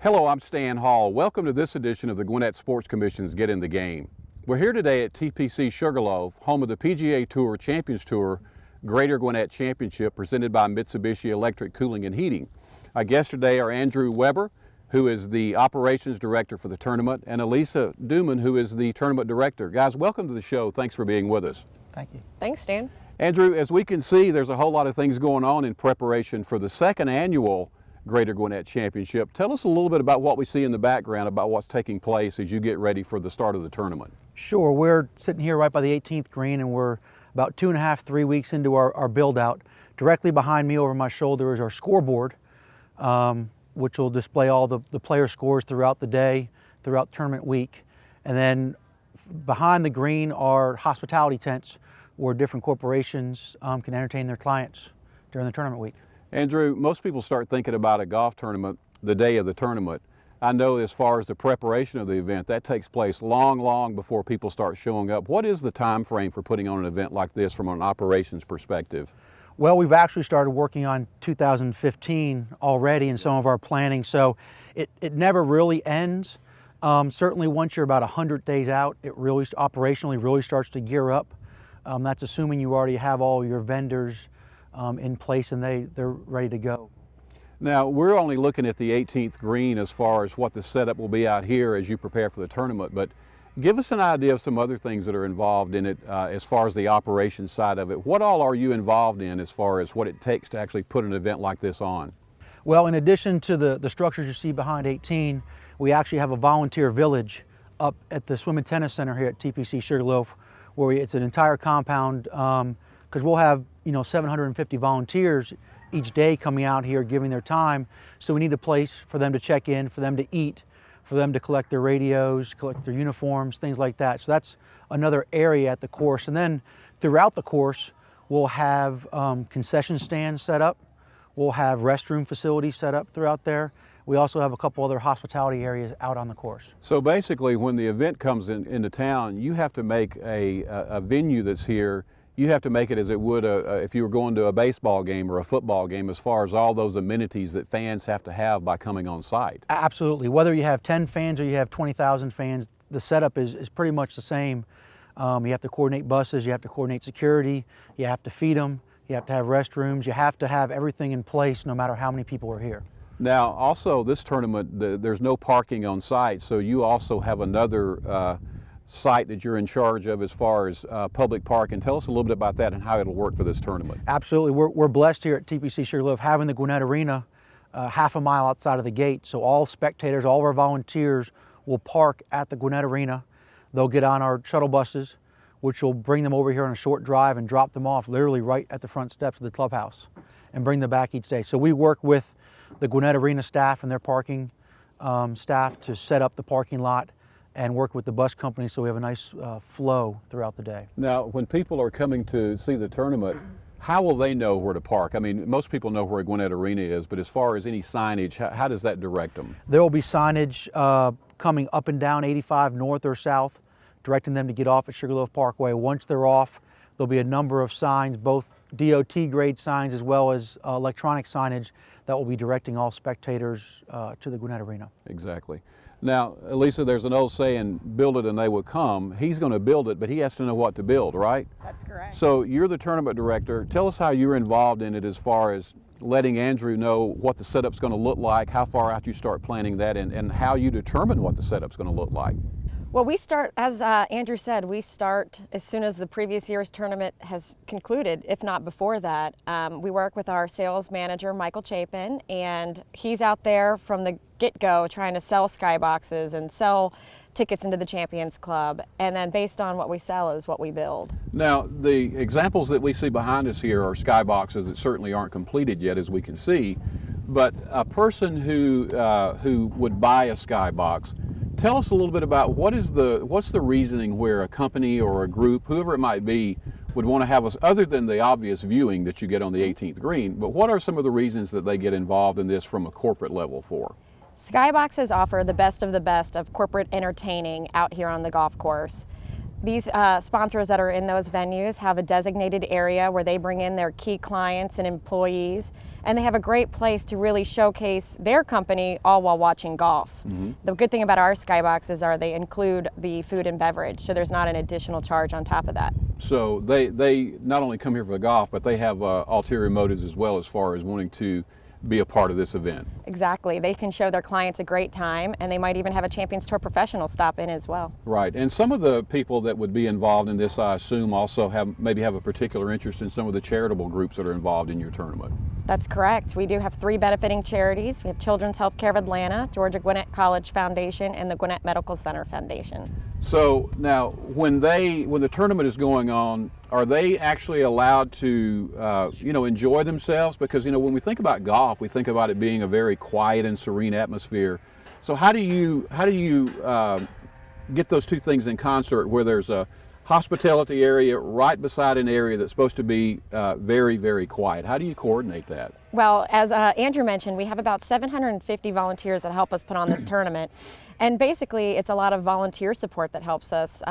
Hello, I'm Stan Hall. Welcome to this edition of the Gwinnett Sports Commission's Get in the Game. We're here today at TPC Sugarloaf, home of the PGA Tour Champions Tour Greater+Gwinnett+Championship presented by Mitsubishi Electric Cooling and Heating. Our guests today are Andrew Weber, who is the operations director for the tournament, and Elissa Dooman, who is the tournament director. Guys, welcome to the show. Thanks for being with us. Thank you. Thanks, Stan. Andrew, as we can see, there's a whole lot of things going on in preparation for the second annual Greater+Gwinnett Championship. Tell us a little bit about what we see in the background, about what's taking place as you get ready for the start of the tournament. Sure. We're sitting here right by the 18th green, and we're about 2.5, 3 weeks into our build out. Directly behind me over my shoulder is our scoreboard, which will display all the player scores throughout the day, throughout tournament week. And then behind the green are hospitality tents where different corporations can entertain their clients during the tournament week. Andrew, most people start thinking about a golf tournament the day of the tournament. I know as far as the preparation of the event, that takes place long before people start showing up. What is the time frame for putting on an event like this from an operations perspective? Well, we've actually started working on 2015 already in some of our planning, so it never really ends. Certainly once you're about 100 days out, it really operationally really starts to gear up. That's assuming you already have all your vendors in place and they're ready to go. Now, we're only looking at the 18th green as far as what the setup will be out here as you prepare for the tournament, but give us an idea of some other things that are involved in it as far as the operations side of it. What all are you involved in as far as what it takes to actually put an event like this on? Well, in addition to the structures you see behind 18, we actually have a volunteer village up at the Swim and Tennis Center here at TPC Sugarloaf, where it's an entire compound, because we'll have 750 volunteers each day coming out here giving their time. So we need a place for them to check in, for them to eat, for them to collect their radios, collect their uniforms, things like that. So that's another area at the course. And then throughout the course, we'll have concession stands set up. We'll have restroom facilities set up throughout there. We also have a couple other hospitality areas out on the course. So basically, when the event comes into town, you have to make a venue that's here. You have to make it as it would if you were going to a baseball game or a football game, as far as all those amenities that fans have to have by coming on site. Absolutely. Whether you have 10 fans or you have 20,000 fans, the setup is pretty much the same. You have to coordinate buses, you have to coordinate security, you have to feed them, you have to have restrooms, you have to have everything in place no matter how many people are here. Now, also this tournament, there's no parking on site, so you also have another site that you're in charge of as far as public parking. Tell us a little bit about that and how it'll work for this tournament. Absolutely. We're blessed here at TPC Sugarloaf having the Gwinnett Arena half a mile outside of the gate. So all spectators, all of our volunteers will park at the Gwinnett Arena. They'll get on our shuttle buses, which will bring them over here on a short drive and drop them off literally right at the front steps of the clubhouse and bring them back each day. So we work with the Gwinnett Arena staff and their parking staff to set up the parking lot and work with the bus company so we have a nice flow throughout the day. Now, when people are coming to see the tournament, how will they know where to park? I mean, most people know where Gwinnett Arena is, but as far as any signage, how does that direct them? There will be signage coming up and down 85 north or south, directing them to get off at Sugarloaf Parkway. Once they're off, there'll be a number of signs, both DOT grade signs as well as electronic signage that will be directing all spectators to the Gwinnett Arena. Exactly. Now, Elissa, there's an old saying, build it and they will come. He's going to build it, but he has to know what to build, right? That's correct. So you're the tournament director. Tell us how you're involved in it as far as letting Andrew know what the setup's going to look like, how far out you start planning that, and how you determine what the setup's going to look like. Well, we start, as Andrew said, we start as soon as the previous year's tournament has concluded, if not before that. We work with our sales manager, Michael Chapin, and he's out there from the get-go trying to sell skyboxes and sell tickets into the Champions Club, and then based on what we sell is what we build. Now, the examples that we see behind us here are skyboxes that certainly aren't completed yet, as we can see, but a person who would buy a skybox, tell us a little bit about what's the reasoning where a company or a group, whoever it might be, would want to have us, other than the obvious viewing that you get on the 18th green, but what are some of the reasons that they get involved in this from a corporate level for? Skyboxes offer the best of corporate entertaining out here on the golf course. These sponsors that are in those venues have a designated area where they bring in their key clients and employees, and they have a great place to really showcase their company all while watching golf. The good thing about our skyboxes are they include the food and beverage, so there's not an additional charge on top of that. So they not only come here for the golf, but they have ulterior motives as well, as far as wanting to be a part of this event. Exactly. They can show their clients a great time, and they might even have a Champions Tour professional stop in as well. Right, and some of the people that would be involved in this, I assume, also maybe have a particular interest in some of the charitable groups that are involved in your tournament. That's correct. We do have 3 benefiting charities. We have Children's Healthcare of Atlanta, Georgia-Gwinnett Foundation, and the Gwinnett Medical Center Foundation. So now, when the tournament is going on, are they actually allowed to, enjoy themselves? Because when we think about golf, we think about it being a very quiet and serene atmosphere. So how do you get those two things in concert, where there's a hospitality area right beside an area that's supposed to be very, very quiet? How do you coordinate that? Well, as Andrew mentioned, we have about 750 volunteers that help us put on this tournament. And basically, it's a lot of volunteer support that helps us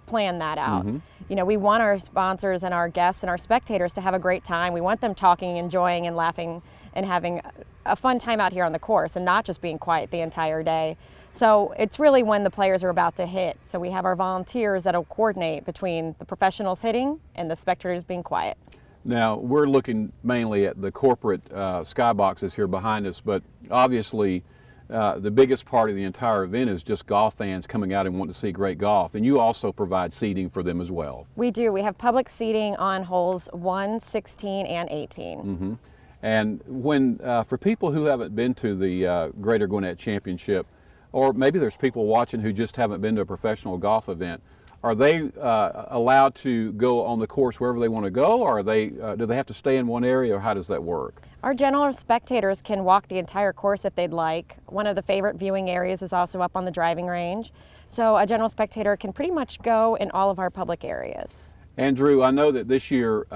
plan that out. We want our sponsors and our guests and our spectators to have a great time. We want them talking, enjoying, and laughing, and having a fun time out here on the course, and not just being quiet the entire day. So it's really when the players are about to hit. So we have our volunteers that'll coordinate between the professionals hitting and the spectators being quiet. Now, we're looking mainly at the corporate skyboxes here behind us, but obviously the biggest part of the entire event is just golf fans coming out and wanting to see great golf, and you also provide seating for them as well. We do. We have public seating on holes 1, 16, and 18. And when for people who haven't been to the Greater+Gwinnett Championship, or maybe there's people watching who just haven't been to a professional golf event, are they allowed to go on the course wherever they want to go, or do they have to stay in one area, or how does that work? Our general spectators can walk the entire course if they'd like. One of the favorite viewing areas is also up on the driving range. So a general spectator can pretty much go in all of our public areas. Andrew, I know that this year,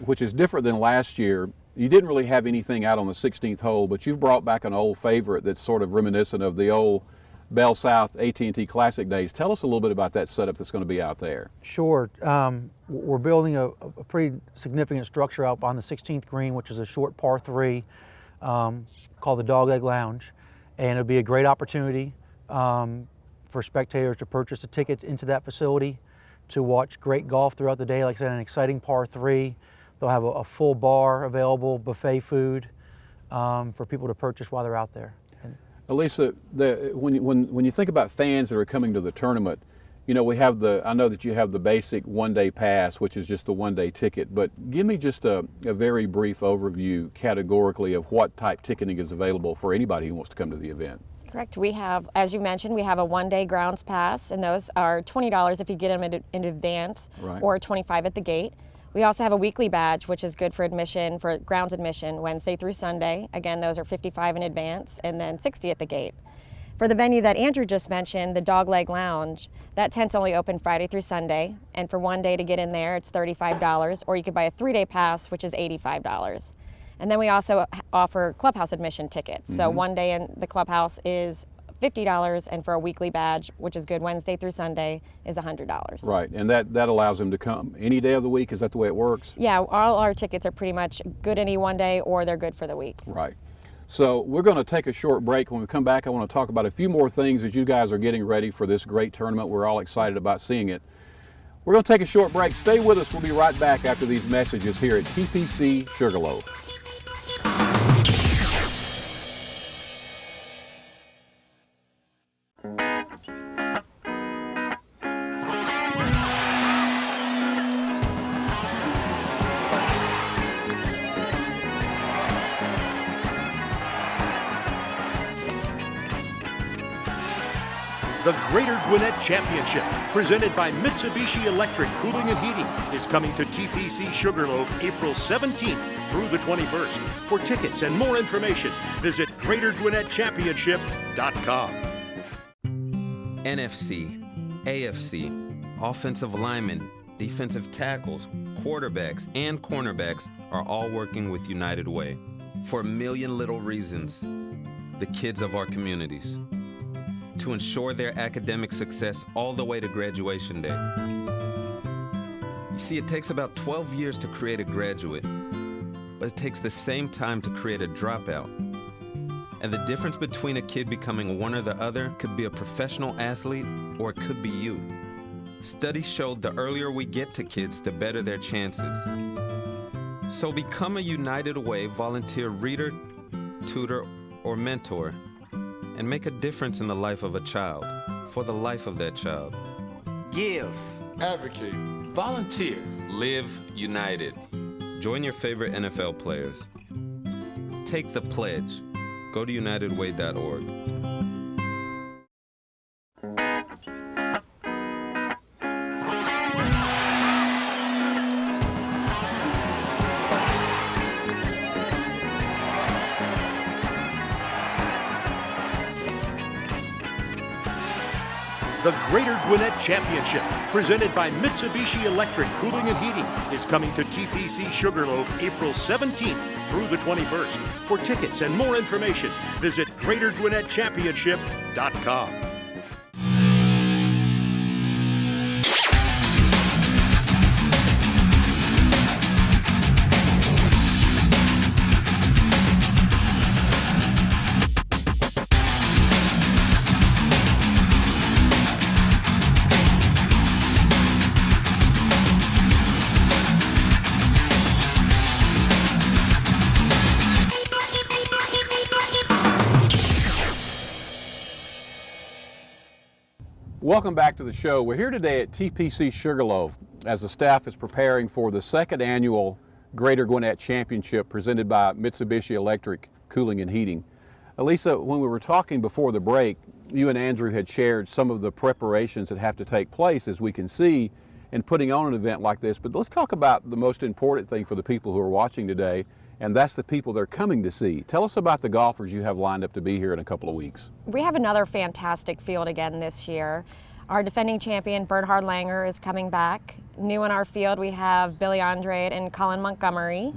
which is different than last year, you didn't really have anything out on the 16th hole, but you've brought back an old favorite that's sort of reminiscent of the old Bell South AT&T Classic days. Tell us a little bit about that setup that's going to be out there. Sure. We're building a pretty significant structure out on the 16th green, which is a short par 3 called the Dogleg Lounge. And it'll be a great opportunity for spectators to purchase a ticket into that facility to watch great golf throughout the day. Like I said, an exciting par 3. They'll have a full bar available, buffet food for people to purchase while they're out there. Elissa, when you think about fans that are coming to the tournament, I know that you have the basic one-day pass, which is just the one-day ticket, but give me just a very brief overview categorically of what type ticketing is available for anybody who wants to come to the event. Correct. We have, as you mentioned, we have a one-day grounds pass, and those are $20 if you get them in advance, Right. or $25 at the gate. We also have a weekly badge, which is good for admission, for grounds admission, Wednesday through Sunday. Again, those are $55 in advance, and then $60 at the gate. For the venue that Andrew just mentioned, the Dogleg Lounge, that tent's only open Friday through Sunday, and for one day to get in there, it's $35, or you could buy a 3-day pass, which is $85. And then we also offer clubhouse admission tickets. So one day in the clubhouse is $50, and for a weekly badge, which is good Wednesday through Sunday, is $100. Right, and that allows them to come any day of the week. Is that the way it works? Yeah, all our tickets are pretty much good any one day, or they're good for the week. Right. So we're going to take a short break. When we come back, I want to talk about a few more things as you guys are getting ready for this great tournament. We're all excited about seeing it. We're going to take a short break. Stay with us. We'll be right back after these messages here at TPC Sugarloaf. The Greater+Gwinnett Championship, presented by Mitsubishi Electric Cooling and Heating, is coming to TPC Sugarloaf April 17th through the 21st. For tickets and more information, visit GreaterGwinnettChampionship.com. NFC, AFC, offensive linemen, defensive tackles, quarterbacks, and cornerbacks are all working with United Way for a million little reasons. The kids of our communities, to ensure their academic success all the way to graduation day. You see, it takes about 12 years to create a graduate. but it takes the same time to create a dropout. And the difference between a kid becoming one or the other could be a professional athlete, or it could be you. Studies showed the earlier we get to kids, the better their chances. So become a United Way volunteer reader, tutor, or mentor, and make a difference in the life of a child, for the life of that child. Give. Advocate. Volunteer. Live united. Join your favorite NFL players. Take the pledge. Go to unitedway.org. The Greater Gwinnett Championship, presented by Mitsubishi Electric Cooling and Heating, is coming to TPC Sugarloaf April 17th through the 21st. For tickets and more information, visit GreaterGwinnettChampionship.com. Welcome back to the show. We're here today at TPC Sugarloaf as the staff is preparing for the second annual Greater Gwinnett Championship presented by Mitsubishi Electric Cooling and Heating. Elissa, when we were talking before the break, you and Andrew had shared some of the preparations that have to take place, as we can see, in putting on an event like this. But let's talk about the most important thing for the people who are watching today, and that's the people they're coming to see. Tell us about the golfers you have lined up to be here in a couple of weeks. We have another fantastic field again this year. Our defending champion, Bernhard Langer, is coming back. New in our field, we have Billy Andrade and Colin Montgomery.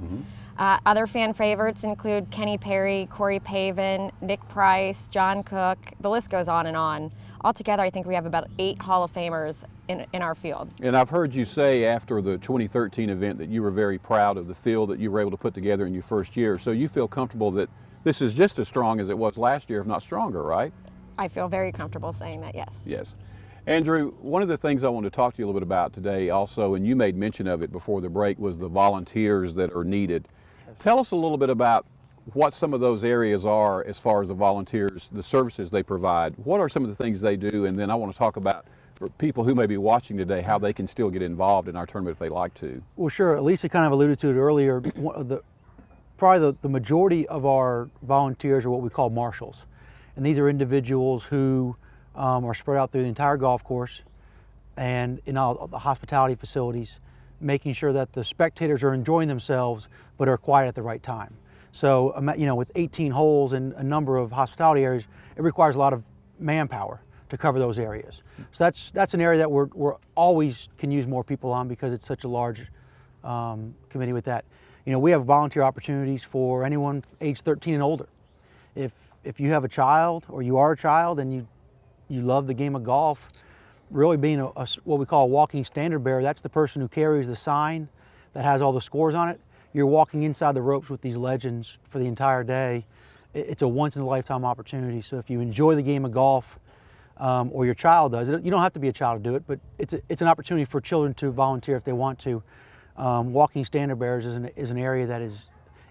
Other fan favorites include Kenny Perry, Corey Pavin, Nick Price, John Cook. The list goes on and on. Altogether, I think we have about 8 Hall of Famers in our field. And I've heard you say after the 2013 event that you were very proud of the field that you were able to put together in your first year. So you feel comfortable that this is just as strong as it was last year, if not stronger, right? I feel very comfortable saying that, yes. Yes. Andrew, one of the things I want to talk to you a little bit about today also, and you made mention of it before the break, was the volunteers that are needed. Tell us a little bit about what some of those areas are as far as the volunteers, the services they provide. What are some of the things they do? And then I want to talk about, for people who may be watching today, how they can still get involved in our tournament if they like to. Well, sure. Elissa kind of alluded to it earlier. Probably the majority of our volunteers are what we call marshals. And these are individuals who are spread out through the entire golf course and in all the hospitality facilities, making sure that the spectators are enjoying themselves but are quiet at the right time. So, you know, with 18 holes and a number of hospitality areas, it requires a lot of manpower to cover those areas. So that's an area that we're always can use more people on because it's such a large committee with that. You know, we have volunteer opportunities for anyone age 13 and older. If you have a child or you are a child and you love the game of golf, really being what we call a walking standard bearer, that's the person who carries the sign that has all the scores on it. You're walking inside the ropes with these legends for the entire day. It's a once-in-a-lifetime opportunity. So if you enjoy the game of golf, or your child does it, you don't have to be a child to do it, but it's an opportunity for children to volunteer if they want to. Walking standard bearers is an area that is,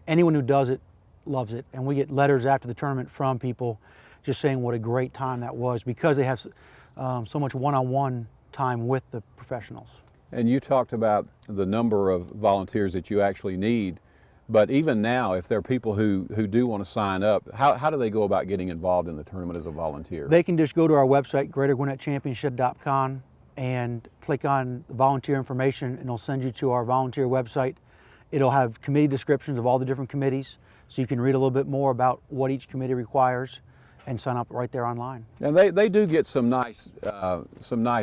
anyone who does it loves it. And we get letters after the tournament from people just saying what a great time that was because they have so much one-on-one time with the professionals. And you talked about the number of volunteers that you actually need, but even now, if there are people who do want to sign up, how do they go about getting involved in the tournament as a volunteer? They can just go to our website, GreaterGwinnettChampionship.com, and click on volunteer information, and it'll send you to our volunteer website. It'll have committee descriptions of all the different committees, so you can read a little bit more about what each committee requires and sign up right there online. And they do get some nice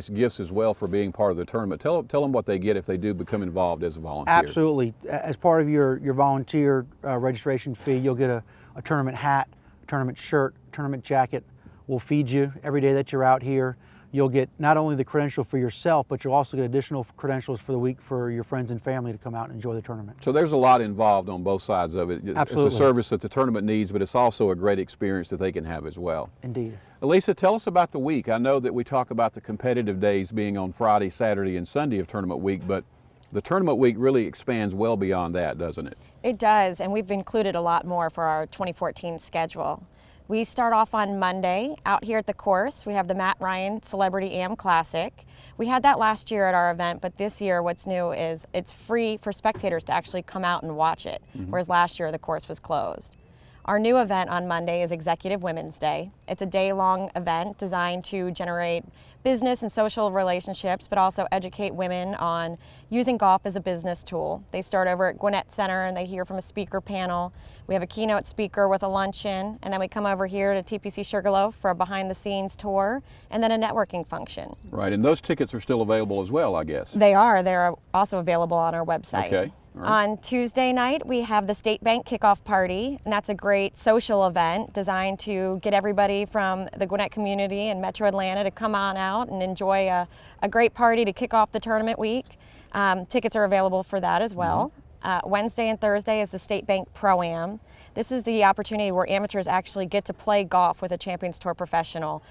gifts as well for being part of the tournament. Tell them what they get if they do become involved as a volunteer. Absolutely. As part of your volunteer registration fee, you'll get a tournament hat, a tournament shirt, tournament jacket. We'll feed you every day that you're out here. you'll get not only the credential for yourself, but you'll also get additional credentials for the week for your friends and family to come out and enjoy the tournament. So there's a lot involved on both sides of it. Absolutely. It's a service that the tournament needs, but it's also a great experience that they can have as well. Indeed. Elissa, tell us about the week. I know that we talk about the competitive days being on Friday, Saturday, and Sunday of tournament week, but the tournament week really expands well beyond that, doesn't it? It does, and we've included a lot more for our 2014 schedule. We start off on Monday out here at the course. We have the Matt Ryan Celebrity Am Classic. We had that last year at our event, but this year what's new is it's free for spectators to actually come out and watch it, whereas last year the course was closed. Our new event on Monday is Executive Women's Day. It's a day-long event designed to generate business and social relationships, but also educate women on using golf as a business tool. They start over at Gwinnett Center and they hear from a speaker panel. We have a keynote speaker with a luncheon, and then we come over here to TPC Sugarloaf for a behind-the-scenes tour, and then a networking function. Right, and those tickets are still available as well, I guess. They are. They're also available on our website. Okay. All right. On Tuesday night, we have the State Bank Kickoff Party, and that's a great social event designed to get everybody from the Gwinnett community and Metro Atlanta to come on out and enjoy a great party to kick off the tournament week. Tickets are available for that as well. Wednesday and Thursday is the State Bank Pro-Am. This is the opportunity where amateurs actually get to play golf with a Champions Tour professional.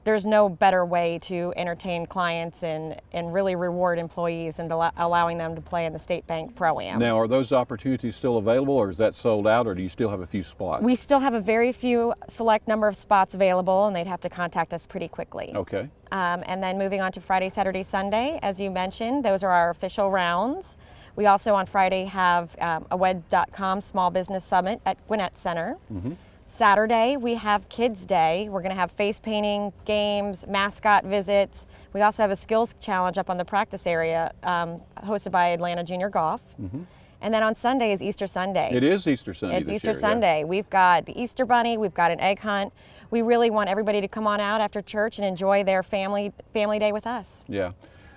There's no better way to entertain clients and really reward employees than allowing them to play in the State Bank Pro-Am. Now, are those opportunities still available, or is that sold out, or do you still have a few spots? We still have a very few select number of spots available, and they'd have to contact us pretty quickly. Okay. And then moving on to Friday, Saturday, Sunday, as you mentioned, those are our official rounds. We also on Friday have a WED.com Small Business Summit at Gwinnett Center. Saturday, we have Kids Day. We're going to have face painting, games, mascot visits. We also have a skills challenge up on the practice area hosted by Atlanta Junior Golf. And then on Sunday is Easter Sunday. It is Easter Sunday It's this Easter year, yeah. Sunday. We've got the Easter Bunny, we've got an egg hunt. We really want everybody to come on out after church and enjoy their family day with us. Yeah.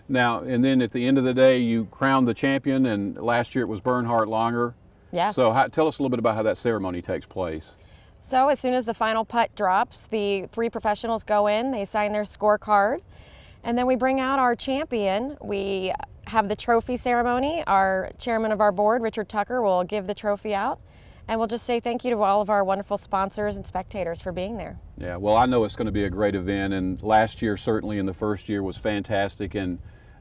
Now, and then at the end of the day, you crown the champion, and last year it was Bernhardt Longer. Yes. So tell us a little bit about how that ceremony takes place. So as soon as the final putt drops, the three professionals go in, they sign their scorecard, and then we bring out our champion. We have the trophy ceremony. Our chairman of our board, Richard Tucker, will give the trophy out, and we'll just say thank you to all of our wonderful sponsors and spectators for being there. Yeah, well, I know it's going to be a great event, and last year, certainly in the first year, was fantastic, and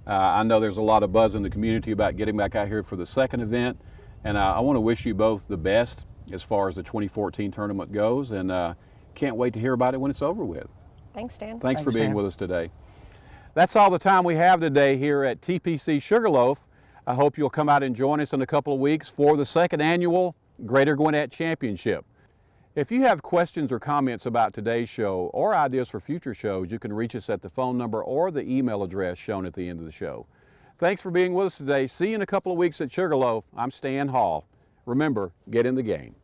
I know there's a lot of buzz in the community about getting back out here for the second event, and I want to wish you both the best as far as the 2014 tournament goes, and can't wait to hear about it when it's over with. Thanks, Stan. Thanks for Thanks, being Stan. with us today. That's all the time we have today here at TPC Sugarloaf. I hope you'll come out and join us in a couple of weeks for the second annual Greater Gwinnett Championship. If you have questions or comments about today's show or ideas for future shows, you can reach us at the phone number or the email address shown at the end of the show. Thanks for being with us today. See you in a couple of weeks at Sugarloaf. I'm Stan Hall. Remember, get in the game.